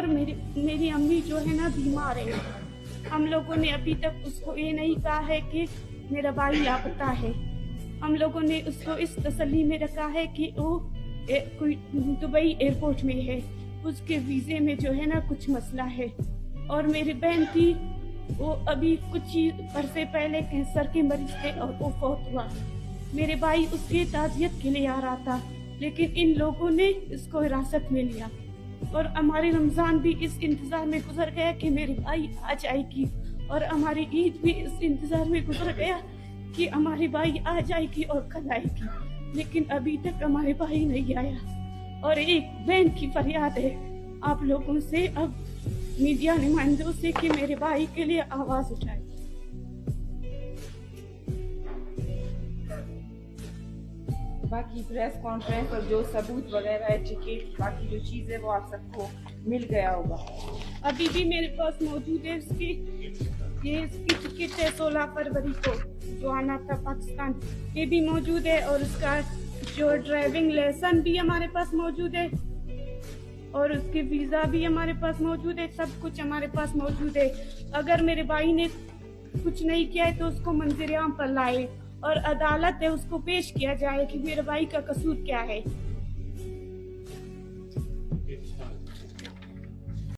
और मेरी अम्मी जो है ना बीमार है। हम लोगों ने अभी तक उसको ये नहीं कहा है कि मेरा भाई लापता है। हम लोगों ने उसको इस तसल्ली में रखा है कि वो कोई दुबई एयरपोर्ट में है, उसके वीजे में जो है ना कुछ मसला है। और मेरी बहन थी, वो अभी कुछ ही बरसे पहले कैंसर के मरीज थे और वो फौत हुआ। मेरे भाई उसके ताजियत के लिए आ रहा था, लेकिन इन लोगों ने इसको हिरासत में लिया और हमारे रमजान भी इस इंतजार में गुजर गया कि मेरे भाई आ जाएगी, और हमारी ईद भी इस इंतजार में गुजर गया कि हमारी भाई आ जाएगी और कल आएगी। लेकिन अभी तक हमारे भाई नहीं आया। और एक बहन की फरियाद है आप लोगों से, अब मीडिया नुमाइंदों से, कि मेरे भाई के लिए आवाज उठाए। बाकी प्रेस कॉन्फ्रेंस और जो सबूत वगैरह है, टिकट, बाकी जो चीज़ है वो आप सबको मिल गया होगा। अभी भी मेरे पास मौजूद है इसकी टिकट है 16 फरवरी को जो आना था पाकिस्तान, ये भी मौजूद है। और उसका जो ड्राइविंग लाइसेंस भी हमारे पास मौजूद है और उसके वीजा भी हमारे पास मौजूद है। सब कुछ हमारे पास मौजूद है। अगर मेरे भाई ने कुछ नहीं किया है तो उसको मंजर आम पर लाए और अदालत है उसको पेश किया जाए कि मेरे भाई का कसूर क्या है।